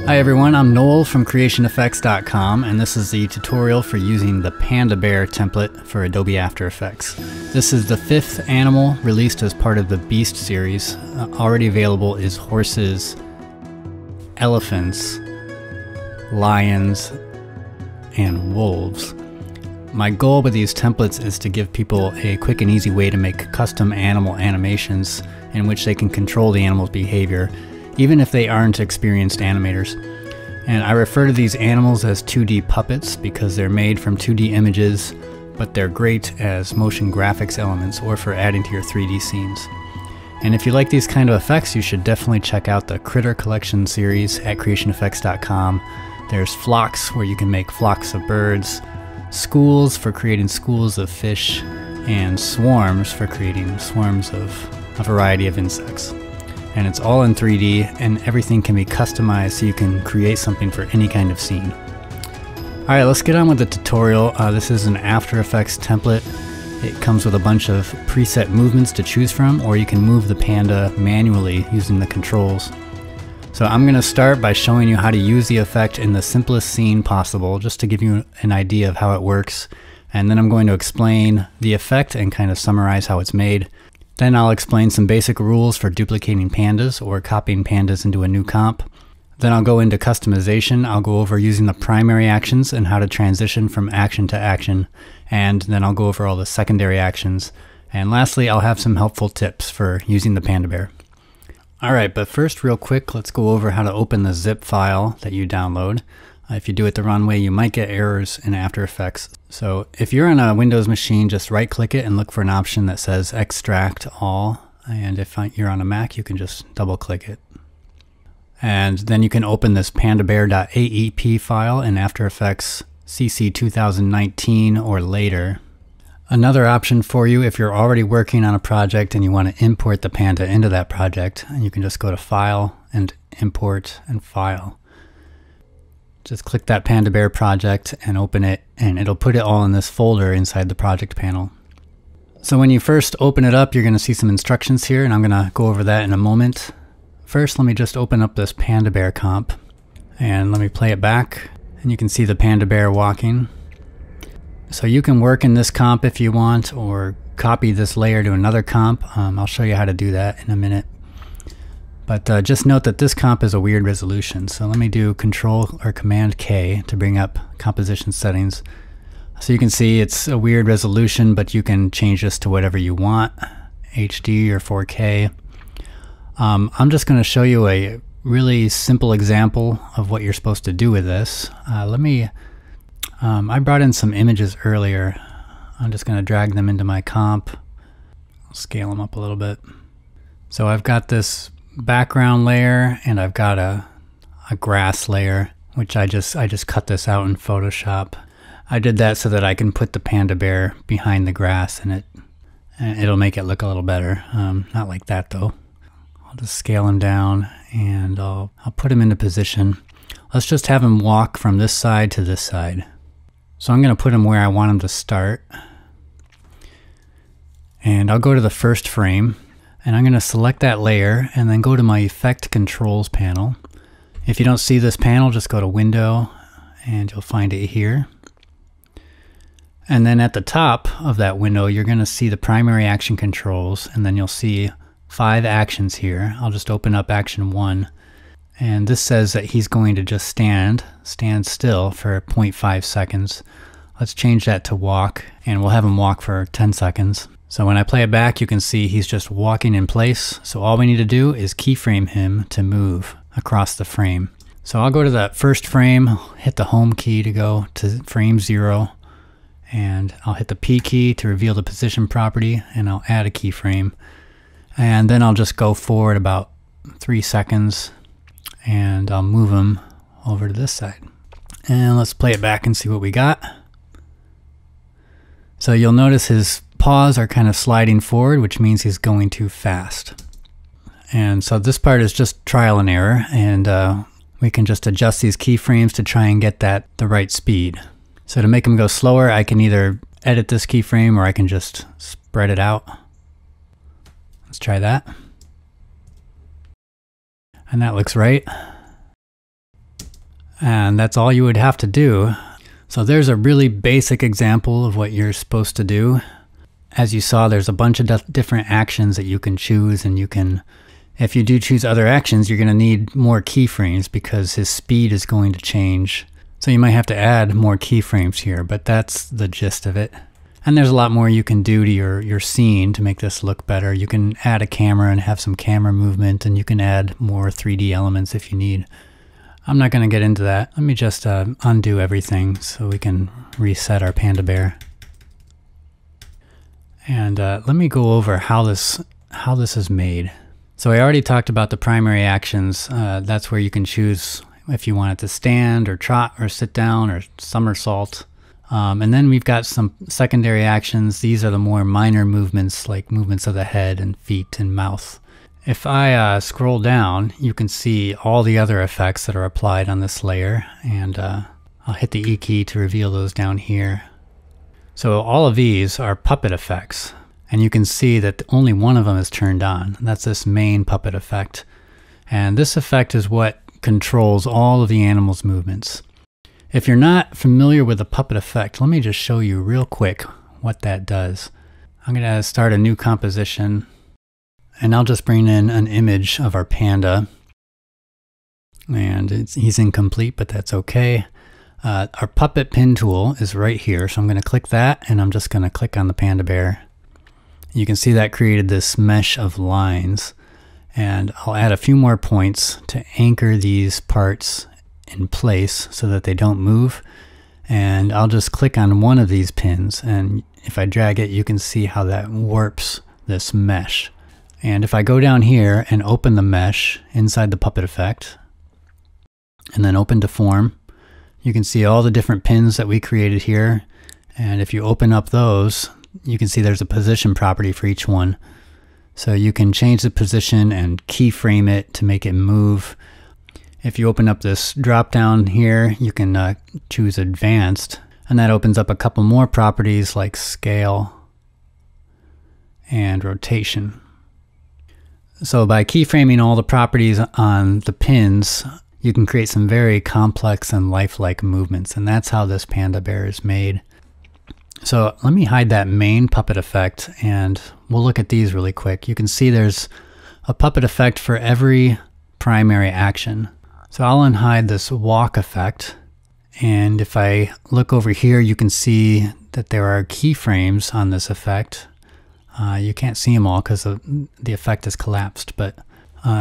Hi everyone, I'm Noel from CreationEffects.com, and this is the tutorial for using the Panda Bear template for Adobe After Effects. This is the 5th animal released as part of the Beast series. Already available is horses, elephants, lions, and wolves. My goal with these templates is to give people a quick and easy way to make custom animal animations in which they can control the animal's behavior, even if they aren't experienced animators. And I refer to these animals as 2D puppets because they're made from 2D images, but they're great as motion graphics elements or for adding to your 3D scenes. And if you like these kind of effects, you should definitely check out the Critter Collection series at CreationEffects.com. There's flocks, where you can make flocks of birds, schools for creating schools of fish, and swarms for creating swarms of a variety of insects. And it's all in 3D, and everything can be customized so you can create something for any kind of scene. Alright, let's get on with the tutorial. This is an After Effects template. It comes with a bunch of preset movements to choose from, or you can move the panda manually using the controls. So I'm going to start by showing you how to use the effect in the simplest scene possible, just to give you an idea of how it works. And then I'm going to explain the effect and kind of summarize how it's made. Then I'll explain some basic rules for duplicating pandas or copying pandas into a new comp. Then I'll go into customization. I'll go over using the primary actions and how to transition from action to action. And then I'll go over all the secondary actions. And lastly, I'll have some helpful tips for using the Panda Bear. Alright, but first real quick, let's go over how to open the zip file that you download. If you do it the wrong way, you might get errors in After Effects. So if you're on a Windows machine, just right click it and look for an option that says Extract All. And if you're on a Mac, you can just double click it. And then you can open this pandabear.aep file in After Effects CC 2019 or later. Another option for you, if you're already working on a project and you want to import the panda into that project, you can just go to File and Import and File. Just click that Panda Bear project and open it, and it'll put it all in this folder inside the project panel. So when you first open it up, you're going to see some instructions here, and I'm going to go over that in a moment. First, let me just open up this Panda Bear comp, and let me play it back, and you can see the Panda Bear walking. So you can work in this comp if you want, or copy this layer to another comp. I'll show you how to do that in a minute. But just note that this comp is a weird resolution, so let me do Control or Command K to bring up composition settings. So you can see it's a weird resolution, but you can change this to whatever you want, HD or 4K. I'm just going to show you a really simple example of what you're supposed to do with this. I brought in some images earlier. I'm just going to drag them into my comp. I'll scale them up a little bit. So I've got this background layer, and I've got a grass layer, which I just cut this out in Photoshop. I did that so that I can put the Panda Bear behind the grass, and it'll make it look a little better. Not like that though. I'll just scale him down, and I'll put him into position. Let's just have him walk from this side to this side. So I'm going to put him where I want him to start, and I'll go to the first frame. And I'm going to select that layer and then go to my Effect Controls panel. If you don't see this panel, just go to Window and you'll find it here. And then at the top of that window, you're going to see the primary action controls, and then you'll see 5 actions here. I'll just open up action 1. And this says that he's going to just stand still for 0.5 seconds. Let's change that to walk, and we'll have him walk for 10 seconds. So when I play it back, you can see he's just walking in place. So all we need to do is keyframe him to move across the frame. So I'll go to that first frame, hit the home key to go to frame 0, and I'll hit the P key to reveal the position property, and I'll add a keyframe. And then I'll just go forward about 3 seconds, and I'll move him over to this side. And let's play it back and see what we got. So you'll notice his paws are kind of sliding forward, which means he's going too fast. And so this part is just trial and error, and we can just adjust these keyframes to try and get the right speed. So to make him go slower, I can either edit this keyframe or I can just spread it out. Let's try that. And that looks right. And that's all you would have to do. So there's a really basic example of what you're supposed to do. As you saw, there's a bunch of different actions that you can choose, and you can, if you do choose other actions, you're going to need more keyframes because his speed is going to change. So you might have to add more keyframes here, but that's the gist of it. And there's a lot more you can do to your scene to make this look better. You can add a camera and have some camera movement, and you can add more 3D elements if you need. I'm not going to get into that. Let me just undo everything so we can reset our panda bear. And let me go over how this is made. So I already talked about the primary actions. That's where you can choose if you want it to stand or trot or sit down or somersault. And then we've got some secondary actions. These are the more minor movements, like movements of the head and feet and mouth. If I scroll down, you can see all the other effects that are applied on this layer, and I'll hit the E key to reveal those down here. So all of these are puppet effects, and you can see that only one of them is turned on. That's this main puppet effect. And this effect is what controls all of the animal's movements. If you're not familiar with the puppet effect, let me just show you real quick what that does. I'm going to start a new composition, and I'll just bring in an image of our panda. And he's incomplete, but that's okay. Our puppet pin tool is right here, so I'm going to click that, and I'm just going to click on the panda bear. You can see that created this mesh of lines, and I'll add a few more points to anchor these parts in place so that they don't move. And I'll just click on one of these pins, and if I drag it, you can see how that warps this mesh. And if I go down here and open the mesh inside the puppet effect, and then open to form, you can see all the different pins that we created here. And if you open up those, you can see there's a position property for each one. So you can change the position and keyframe it to make it move. If you open up this drop down here, you can choose advanced, and that opens up a couple more properties like scale and rotation. So by keyframing all the properties on the pins, you can create some very complex and lifelike movements, and that's how this panda bear is made. So let me hide that main puppet effect, and we'll look at these really quick. You can see there's a puppet effect for every primary action. So I'll unhide this walk effect, and if I look over here, you can see that there are keyframes on this effect. You can't see them all because the effect is collapsed, but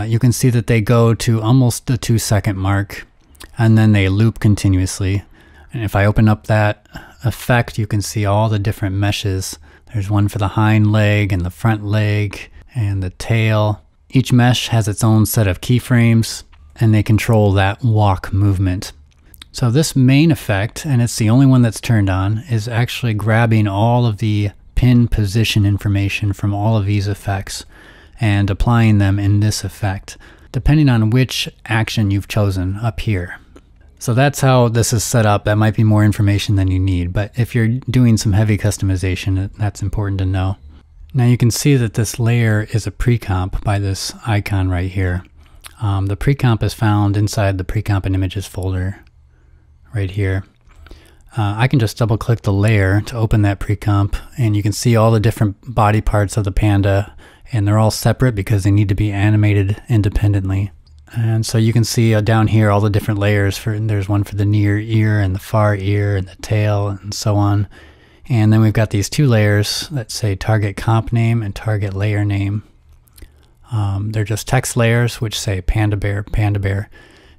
you can see that they go to almost the 2-second mark, and then they loop continuously. And if I open up that effect, you can see all the different meshes. There's one for the hind leg and the front leg and the tail. Each mesh has its own set of keyframes, and they control that walk movement. So this main effect, and it's the only one that's turned on, is actually grabbing all of the pin position information from all of these effects and applying them in this effect, depending on which action you've chosen up here. So that's how this is set up. That might be more information than you need, but if you're doing some heavy customization, that's important to know. Now you can see that this layer is a pre-comp by this icon right here. The pre-comp is found inside the pre-comp and images folder right here. I can just double click the layer to open that pre-comp, and you can see all the different body parts of the panda, and they're all separate because they need to be animated independently. And so you can see down here all the different layers. There's one for the near ear and the far ear and the tail and so on. And then we've got these two layers that say target comp name and target layer name. They're just text layers which say panda bear, panda bear.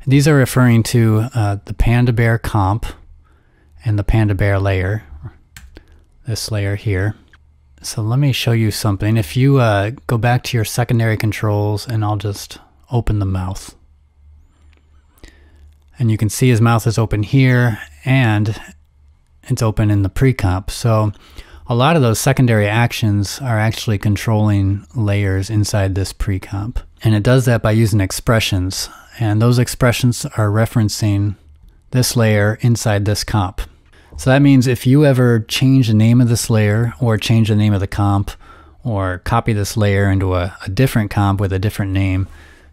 And these are referring to the panda bear comp and the panda bear layer, this layer here. So let me show you something. If you go back to your secondary controls, and I'll just open the mouth. And you can see his mouth is open here, and it's open in the pre-comp. So a lot of those secondary actions are actually controlling layers inside this pre-comp. And it does that by using expressions. And those expressions are referencing this layer inside this comp. So that means if you ever change the name of this layer, or change the name of the comp, or copy this layer into a different comp with a different name,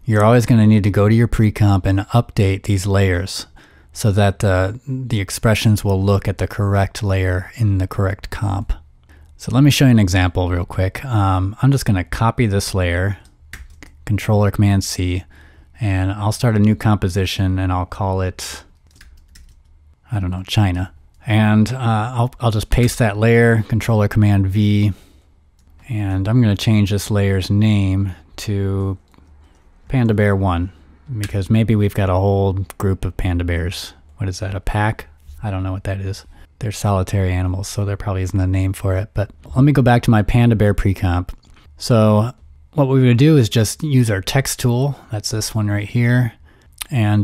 you're always going to need to go to your pre-comp and update these layers so that the expressions will look at the correct layer in the correct comp. So let me show you an example real quick. I'm just going to copy this layer, Control or Command C, and I'll start a new composition and I'll call it, I don't know, China. And I'll just paste that layer, Control or Command V, and I'm going to change this layer's name to Panda Bear 1, because maybe we've got a whole group of panda bears. What is that, a pack? I don't know what that is. They're solitary animals, so there probably isn't a name for it. But let me go back to my Panda Bear pre-comp. So what we're going to do is just use our text tool. That's this one right here. And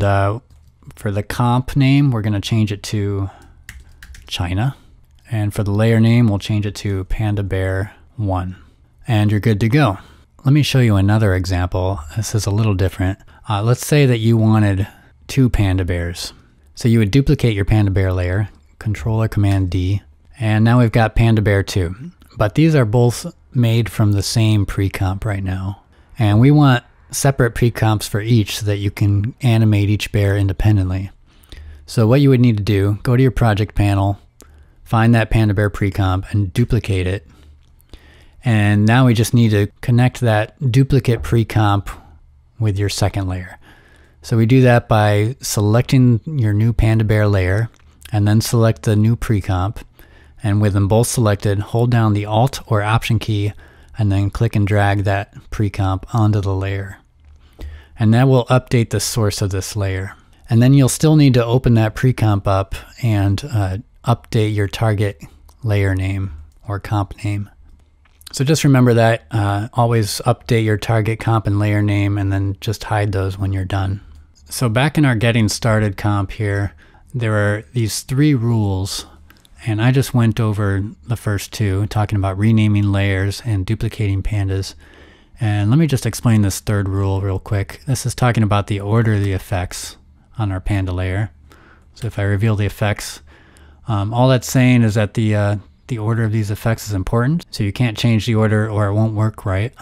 for the comp name, we're going to change it to China. And for the layer name, we'll change it to Panda Bear 1. And you're good to go. Let me show you another example. This is a little different. Let's say that you wanted 2 panda bears. So you would duplicate your Panda Bear layer, Control or Command D, and now we've got Panda Bear 2. But these are both made from the same pre-comp right now. And we want separate pre-comps for each so that you can animate each bear independently. So what you would need to do, go to your project panel, find that Panda Bear pre-comp and duplicate it. And now we just need to connect that duplicate pre-comp with your second layer. So we do that by selecting your new Panda Bear layer and then select the new pre-comp. And with them both selected, hold down the Alt or Option key and then click and drag that pre-comp onto the layer. And that will update the source of this layer. And then you'll still need to open that pre-comp up and update your target layer name or comp name. So just remember that, always update your target comp and layer name and then just hide those when you're done. So back in our getting started comp here, there are these 3 rules, and I just went over the first 2, talking about renaming layers and duplicating pandas. And let me just explain this 3rd rule real quick. This is talking about the order of the effects on our panda layer. So if I reveal the effects, all that's saying is that the order of these effects is important. So you can't change the order or it won't work right.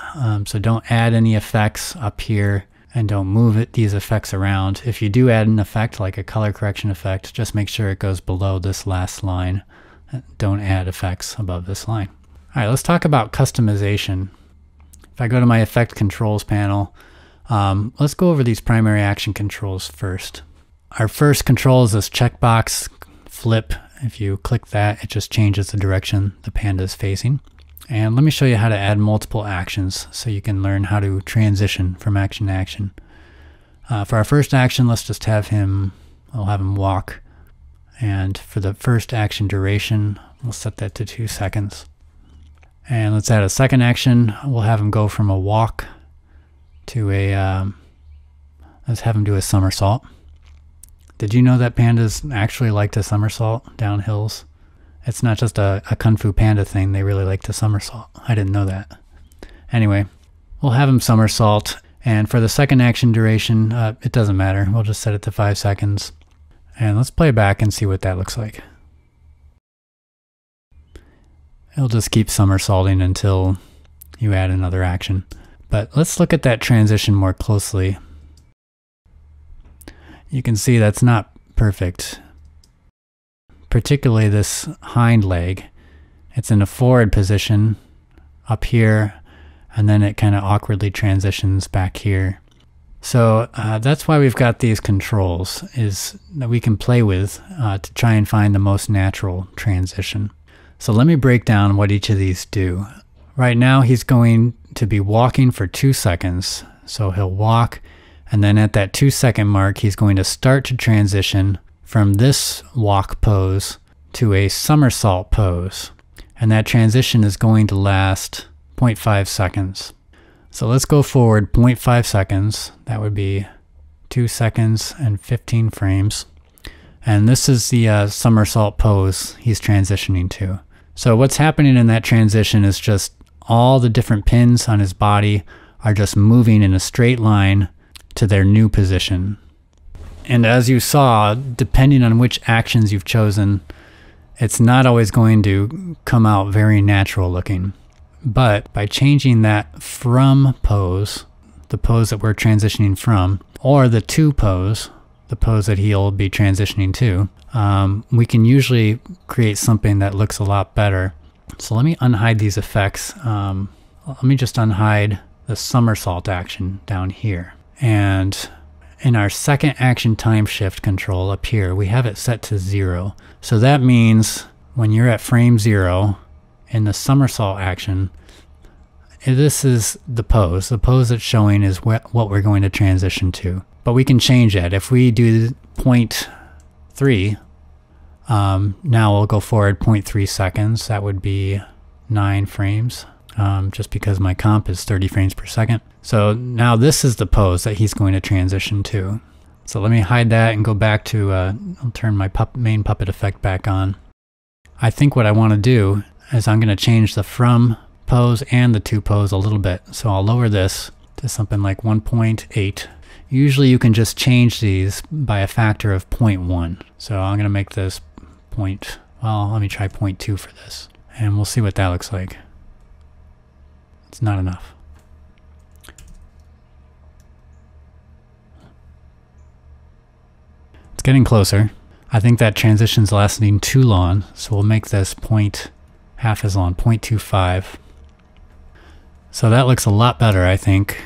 So don't add any effects up here and don't move these effects around. If you do add an effect like a color correction effect, just make sure it goes below this last line. Don't add effects above this line. All right, let's talk about customization. If I go to my effect controls panel, let's go over these primary action controls first. Our first control is this checkbox flip. If you click that, it just changes the direction the panda is facing. And let me show you how to add multiple actions so you can learn how to transition from action to action. For our first action, let's just have him, we'll have him walk. And for the first action duration, we'll set that to 2 seconds. And let's add a second action. We'll have him go from a walk to a, let's have him do a somersault. Did you know that pandas actually like to somersault down hills? It's not just a Kung Fu Panda thing, they really like to somersault. I didn't know that. Anyway, we'll have him somersault, and for the second action duration, it doesn't matter. We'll just set it to 5 seconds. And let's play back and see what that looks like. It'll just keep somersaulting until you add another action. But let's look at that transition more closely. You can see that's not perfect. Particularly this hind leg. It's in a forward position up here, and then it kind of awkwardly transitions back here. So that's why we've got these controls, is that we can play with to try and find the most natural transition. So let me break down what each of these do. Right now he's going to be walking for 2 seconds. So he'll walk, and then at that 2-second mark he's going to start to transition from this walk pose to a somersault pose. And that transition is going to last 0.5 seconds. So let's go forward 0.5 seconds. That would be 2 seconds and 15 frames. And this is the somersault pose he's transitioning to. So what's happening in that transition is just all the different pins on his body are just moving in a straight line to their new position. And as you saw, depending on which actions you've chosen, it's not always going to come out very natural looking. But by changing that from pose, the pose that we're transitioning from, or the to pose, the pose that he'll be transitioning to, we can usually create something that looks a lot better. So let me unhide these effects. Let me just unhide the somersault action down here. And in our second action time shift control up here, we have it set to 0. So that means when you're at frame 0 in the somersault action, this is the pose. The pose that's showing is what we're going to transition to. But we can change that. If we do 0.3, now we'll go forward 0.3 seconds. That would be 9 frames, just because my comp is 30 frames per second. So now this is the pose that he's going to transition to. So let me hide that and go back to, I'll turn my main puppet effect back on. I think what I want to do is I'm going to change the from pose and the to pose a little bit. So I'll lower this to something like 1.8. Usually you can just change these by a factor of 0.1. So I'm going to make this well, let me try 0.2 for this. And we'll see what that looks like. It's not enough. It's getting closer. I think that transition's lasting too long, so we'll make this half as long, 0.25. So that looks a lot better, I think.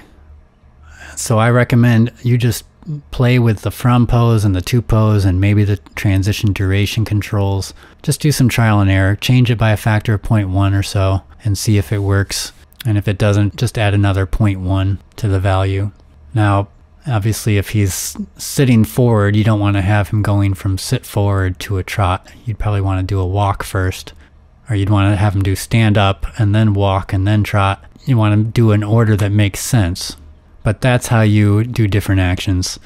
So I recommend you just play with the from pose and the to pose and maybe the transition duration controls. Just do some trial and error, change it by a factor of 0.1 or so and see if it works. And if it doesn't, just add another 0.1 to the value. Now, obviously if he's sitting forward, you don't want to have him going from sit forward to a trot. You'd probably want to do a walk first, or you'd want to have him do stand up and then walk and then trot. You want to do an order that makes sense. But that's how you do different actions.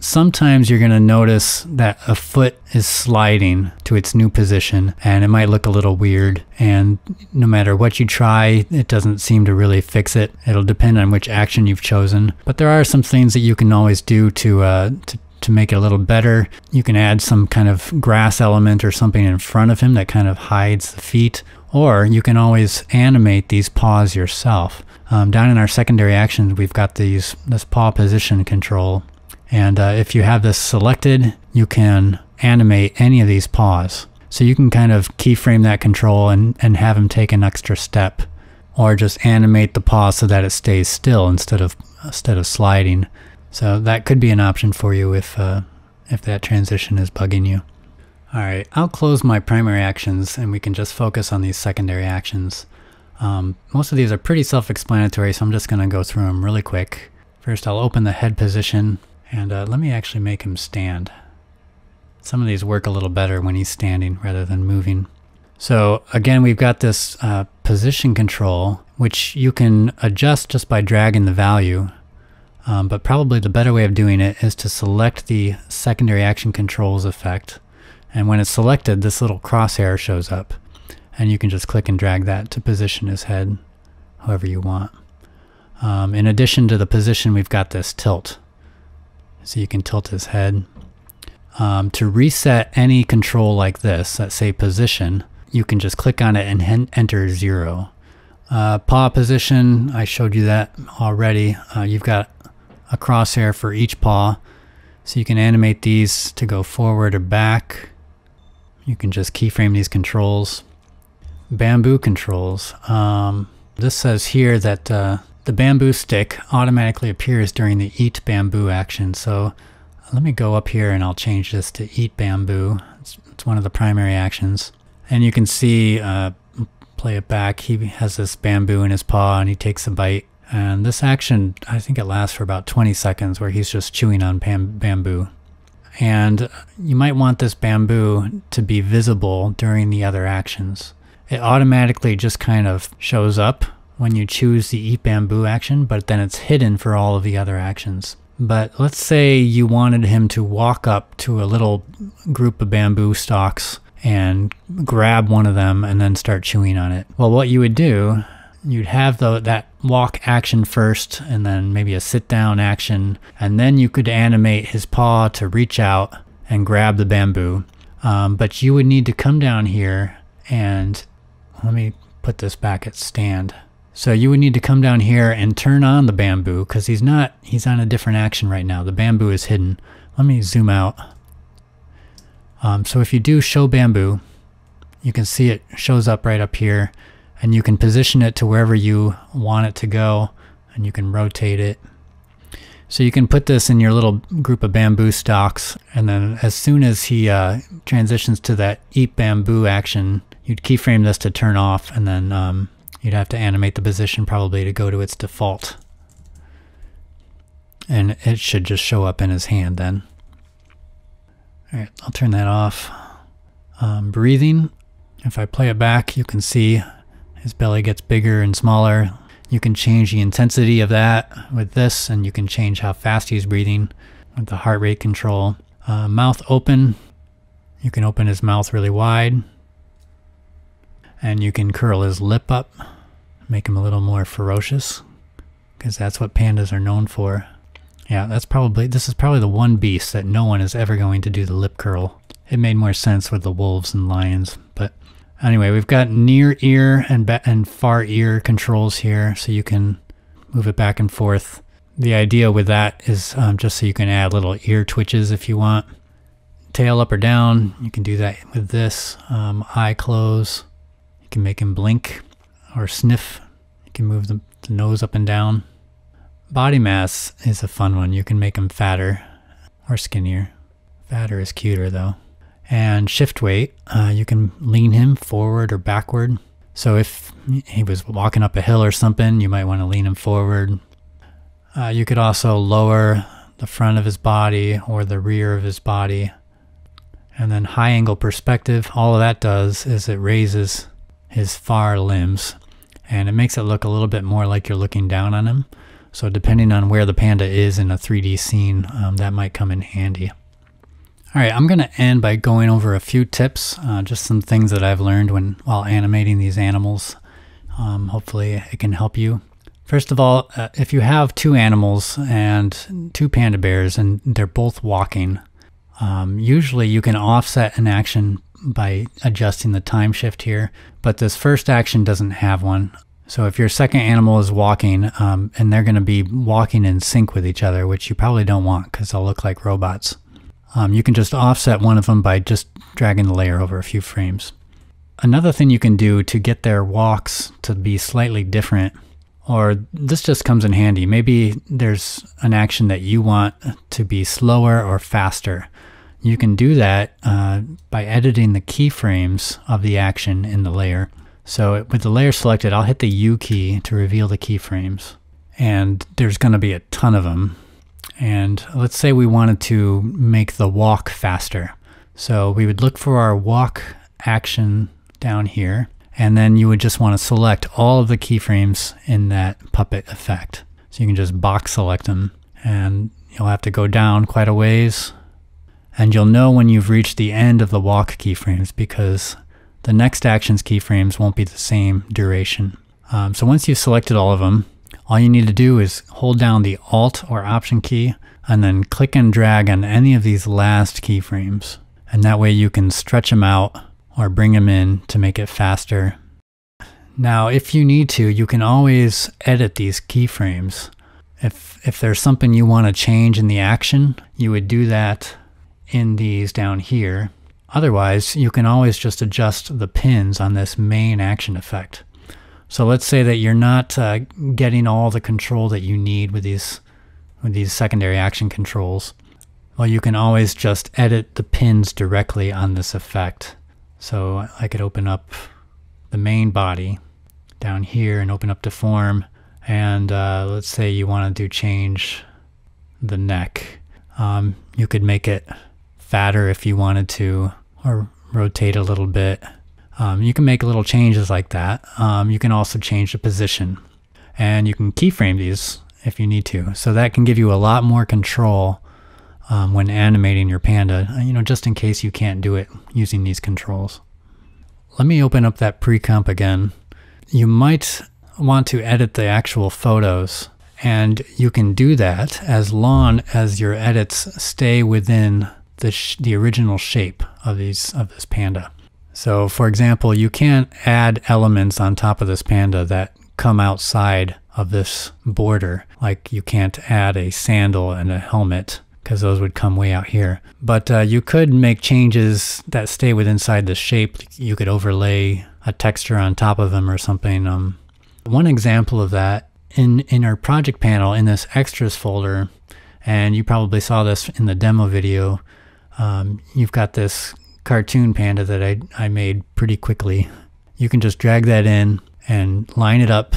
Sometimes you're going to notice that a foot is sliding to its new position and it might look a little weird, and no matter what you try, it doesn't seem to really fix it. It'll depend on which action you've chosen. But there are some things that you can always do to make it a little better. You can add some kind of grass element or something in front of him that kind of hides the feet, or you can always animate these paws yourself. Down in our secondary actions, we've got this paw position control, and if you have this selected, you can animate any of these paws. So you can kind of keyframe that control and have him take an extra step, or just animate the paw so that it stays still instead of sliding. So that could be an option for you if that transition is bugging you. All right, I'll close my primary actions and we can just focus on these secondary actions. Most of these are pretty self-explanatory, so I'm just going to go through them really quick. First, I'll open the head position, and let me actually make him stand. Some of these work a little better when he's standing rather than moving. So again, we've got this position control, which you can adjust just by dragging the value. But probably the better way of doing it is to select the secondary action controls effect. And when it's selected, this little crosshair shows up. And you can just click and drag that to position his head however you want. In addition to the position, we've got this tilt. So you can tilt his head. To reset any control like this, let's say position, you can just click on it and enter 0. Paw position, I showed you that already. You've got a crosshair for each paw, so you can animate these to go forward or back. You can just keyframe these controls. Bamboo controls. This says here that the bamboo stick automatically appears during the eat bamboo action. So let me go up here and I'll change this to eat bamboo. It's one of the primary actions. And you can see, play it back, he has this bamboo in his paw and he takes a bite. And this action, I think it lasts for about 20 seconds where he's just chewing on bamboo. And you might want this bamboo to be visible during the other actions. It automatically just kind of shows up when you choose the eat bamboo action, but then it's hidden for all of the other actions. But let's say you wanted him to walk up to a little group of bamboo stalks and grab one of them and then start chewing on it. Well, what you would do, you'd have that walk action first and then maybe a sit down action, and then you could animate his paw to reach out and grab the bamboo. But you would need to come down here and let me put this back at stand. So you would need to come down here and turn on the bamboo because he's on a different action right now. The bamboo is hidden. Let me zoom out. So if you do show bamboo, you can see it shows up right up here, and you can position it to wherever you want it to go, and you can rotate it. So you can put this in your little group of bamboo stalks, and then as soon as he transitions to that eat bamboo action, you'd keyframe this to turn off, and then you'd have to animate the position probably to go to its default. And it should just show up in his hand then. Alright, I'll turn that off. Breathing, if I play it back, you can see his belly gets bigger and smaller. You can change the intensity of that with this, and you can change how fast he's breathing with the heart rate control. Mouth open, you can open his mouth really wide, and you can curl his lip up, make him a little more ferocious, because that's what pandas are known for. Yeah, this is probably the one beast that no one is ever going to do the lip curl. It made more sense with the wolves and lions, but anyway, we've got near ear and far ear controls here, so you can move it back and forth. The idea with that is just so you can add little ear twitches if you want. Tail up or down, you can do that with this. Eye close, you can make him blink or sniff. You can move the nose up and down. Body mass is a fun one. You can make him fatter or skinnier. Fatter is cuter though. And shift weight, you can lean him forward or backward. So if he was walking up a hill or something, you might want to lean him forward. You could also lower the front of his body or the rear of his body. And then high angle perspective, all of that does is it raises his far limbs, and it makes it look a little bit more like you're looking down on him. So depending on where the panda is in a 3D scene, that might come in handy. Alright, I'm going to end by going over a few tips, just some things that I've learned while animating these animals. Hopefully it can help you. First of all, if you have two animals and two panda bears and they're both walking, usually you can offset an action by adjusting the time shift here, but this first action doesn't have one. So if your second animal is walking, and they're going to be walking in sync with each other, which you probably don't want because they'll look like robots, you can just offset one of them by just dragging the layer over a few frames. Another thing you can do to get their walks to be slightly different, or this just comes in handy, maybe there's an action that you want to be slower or faster. You can do that by editing the keyframes of the action in the layer. So with the layer selected, I'll hit the U key to reveal the keyframes. And there's going to be a ton of them. And let's say we wanted to make the walk faster. So we would look for our walk action down here, and then you would just want to select all of the keyframes in that puppet effect. So you can just box select them, and you'll have to go down quite a ways. And you'll know when you've reached the end of the walk keyframes because the next action's keyframes won't be the same duration. So once you've selected all of them, all you need to do is hold down the Alt or Option key and then click and drag on any of these last keyframes. And that way you can stretch them out or bring them in to make it faster. Now, if you need to, you can always edit these keyframes. If there's something you want to change in the action, you would do that in these down here. Otherwise, you can always just adjust the pins on this main action effect. So let's say that you're not getting all the control that you need with these secondary action controls. Well, you can always just edit the pins directly on this effect. So I could open up the main body down here and open up Deform. And let's say you want to change the neck. You could make it fatter if you wanted to, or rotate a little bit. You can make little changes like that. You can also change the position, and you can keyframe these if you need to. So that can give you a lot more control when animating your panda, just in case you can't do it using these controls. Let me open up that pre-comp again. You might want to edit the actual photos, and you can do that as long as your edits stay within the original shape of this panda. So for example, you can't add elements on top of this panda that come outside of this border. Like you can't add a sandal and a helmet because those would come way out here. But you could make changes that stay within inside the shape. You could overlay a texture on top of them or something. One example of that in our project panel in this extras folder, and you probably saw this in the demo video, you've got this cartoon panda that I made pretty quickly. You can just drag that in and line it up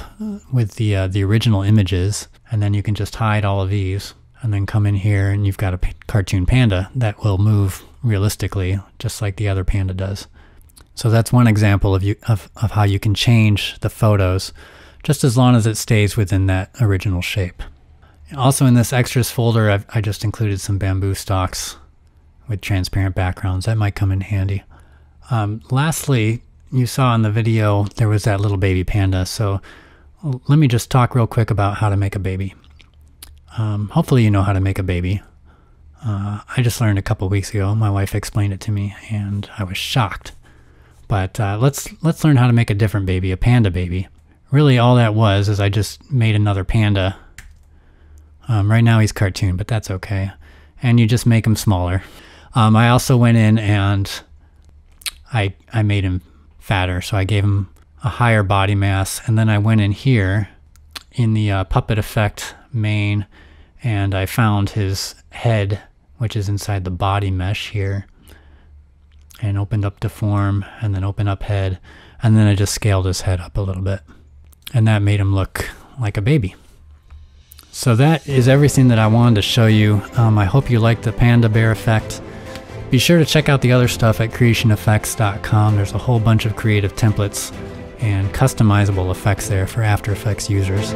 with the original images, and then you can just hide all of these and then come in here and you've got a cartoon panda that will move realistically just like the other panda does. So that's one example of how you can change the photos just as long as it stays within that original shape. Also in this extras folder, I just included some bamboo stalks with transparent backgrounds. That might come in handy. Lastly, you saw in the video there was that little baby panda. So let me just talk real quick about how to make a baby. Hopefully you know how to make a baby. I just learned a couple weeks ago. My wife explained it to me and I was shocked. But let's learn how to make a different baby, a panda baby. Really all that was is I just made another panda. Right now he's cartoon, but that's okay. And you just make him smaller. I also went in and I made him fatter, so I gave him a higher body mass, and then I went in here in the puppet effect main and I found his head, which is inside the body mesh here, and opened up deform and then open up head, and then I just scaled his head up a little bit, and that made him look like a baby. So that is everything that I wanted to show you. I hope you liked the panda bear effect. Be sure to check out the other stuff at creationeffects.com. There's a whole bunch of creative templates and customizable effects there for After Effects users.